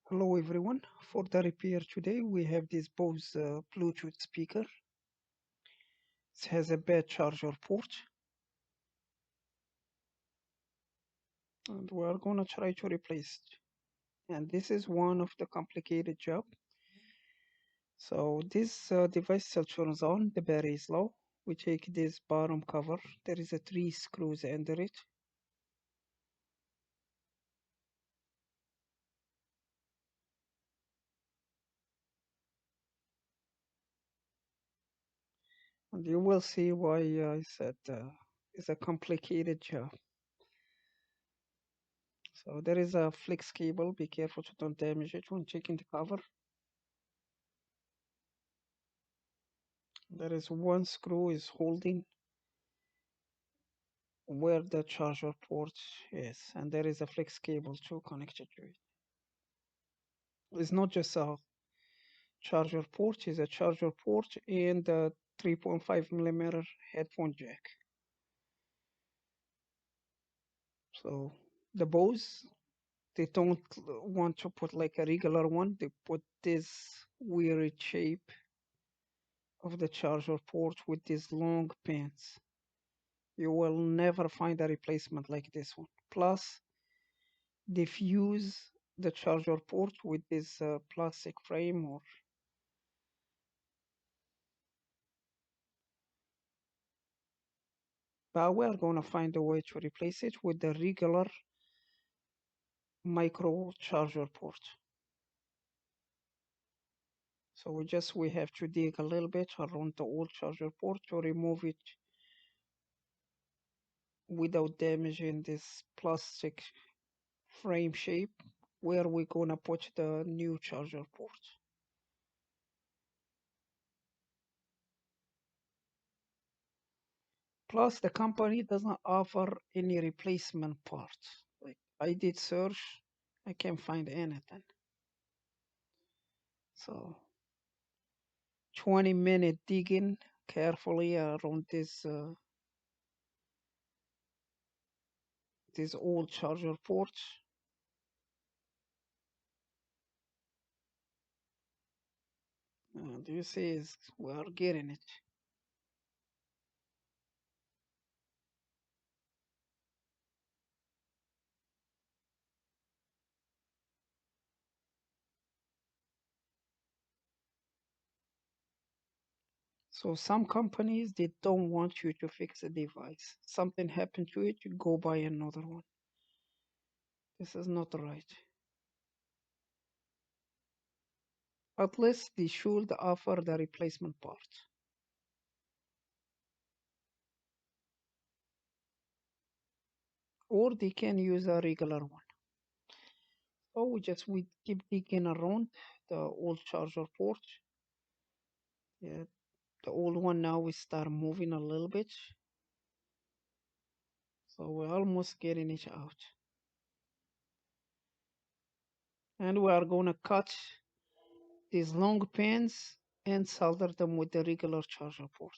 Hello everyone. For the repair today, we have this BOSE Bluetooth speaker. It has a bad charger port, and we are gonna try to replace it. And this is one of the complicated job. So this device still turns on. The battery is low. We take this bottom cover. There is a 3 screws under it. And you will see why I said it's a complicated job. So there is a flex cable. Be careful to don't damage it when checking the cover. There is one screw is holding where the charger port is, and there is a flex cable too connected to it. It's not just a charger port, it's a charger port and a 3.5 millimeter headphone jack. So the Bose, they don't want to put like a regular one, they put this weird shape of the charger port with these long pins. You will never find a replacement like this one. Plus, they fuse the charger port with this plastic frame, or but we're gonna find a way to replace it with the regular micro charger port. So we have to dig a little bit around the old charger port to remove it without damaging this plastic frame shape where we're gonna put the new charger port. Plus, the company doesn't offer any replacement parts. Like I did search, I can't find anything. So 20-minute digging carefully around this old charger port. And you see we are getting it. So some companies, they don't want you to fix a device. Something happened to it, you go buy another one. This is not right. At least they should offer the replacement part. Or they can use a regular one. So we keep digging around the old charger port. Yeah, the old one now we start moving a little bit. So we're almost getting it out. And we are gonna cut these long pins and solder them with the regular charger port.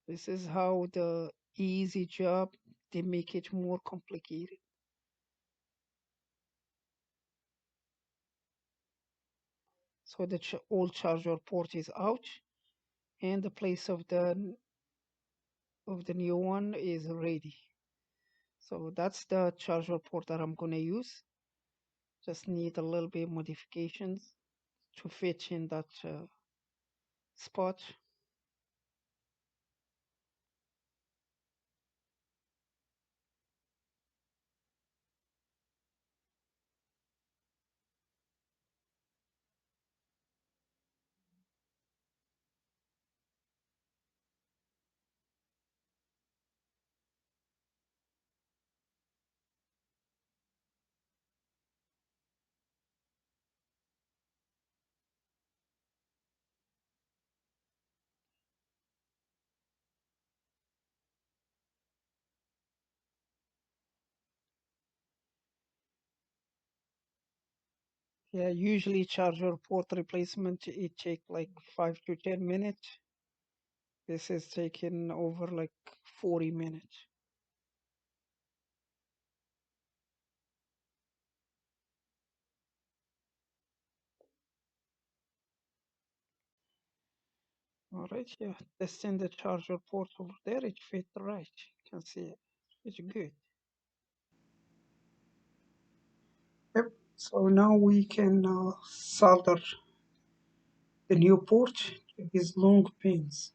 This is how the easy job, they make it more complicated. So the old charger port is out, and the place of the new one is ready. So that's the charger port that I'm gonna use. Just need a little bit modifications to fit in that spot. Yeah, usually charger port replacement, it take like 5 to 10 minutes. This is taking over like 40 minutes. All right, yeah, testing the charger port over there, it fit right. You can see it. It's good. Yep. So now we can solder the new port to these long pins.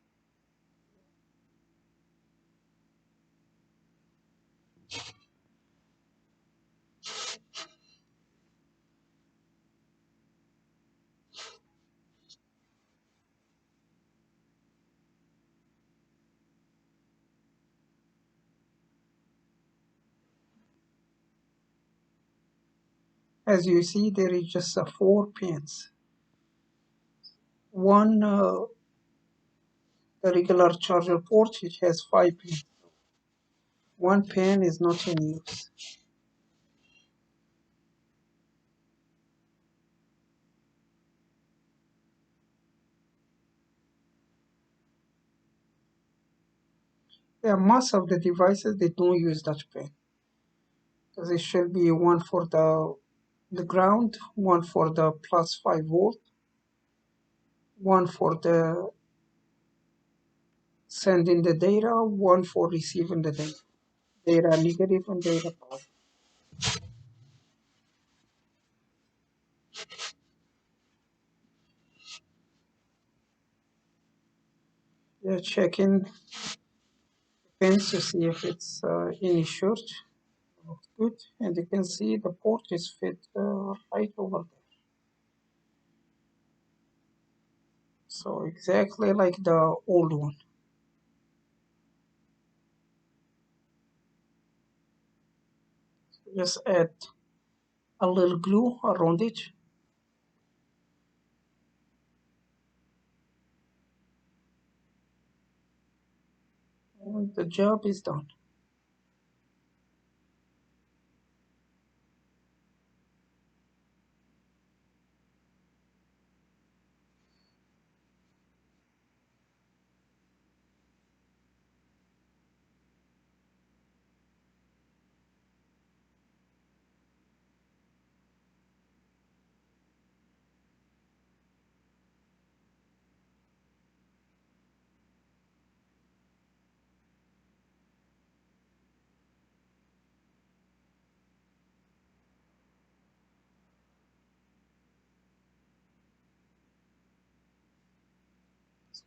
As you see, there is just 4 pins. One, the regular charger port, it has 5 pins. One pin is not in use. Yeah, most of the devices, they don't use that pin. So there should be one for the ground, one for the plus 5 volt, one for the sending the data, one for receiving the data. Data negative and data positive. Yeah, checking pins to see if it's any short. Looks good, and you can see the port is fit right over there. So exactly like the old one. Just add a little glue around it. And the job is done.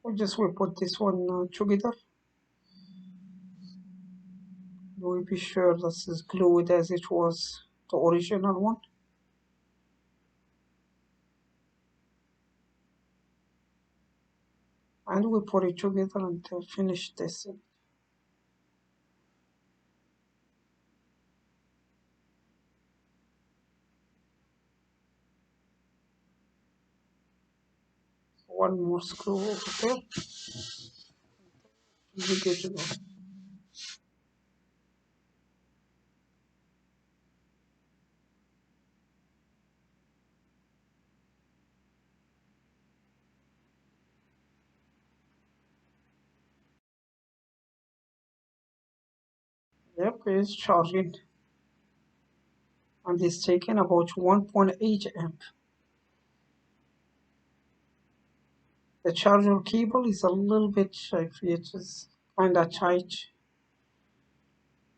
So just we put this one together. We'll be sure this is glued as it was the original one. And we put it together until finish this. One more screw over there. We good to go. Yep, it's charging. And it's taking about 1.8 amp. The charger cable is a little bit, if it is kind of tight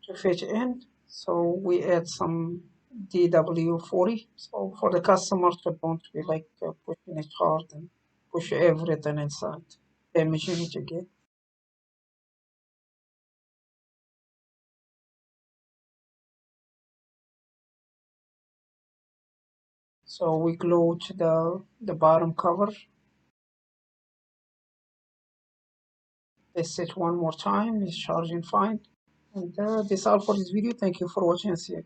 to fit in. So we add some DW40. So for the customers that don't be like pushing it hard and push everything inside, damaging it again. So we glued the bottom cover. Test it one more time. It's charging fine. And that's all for this video. Thank you for watching and see you.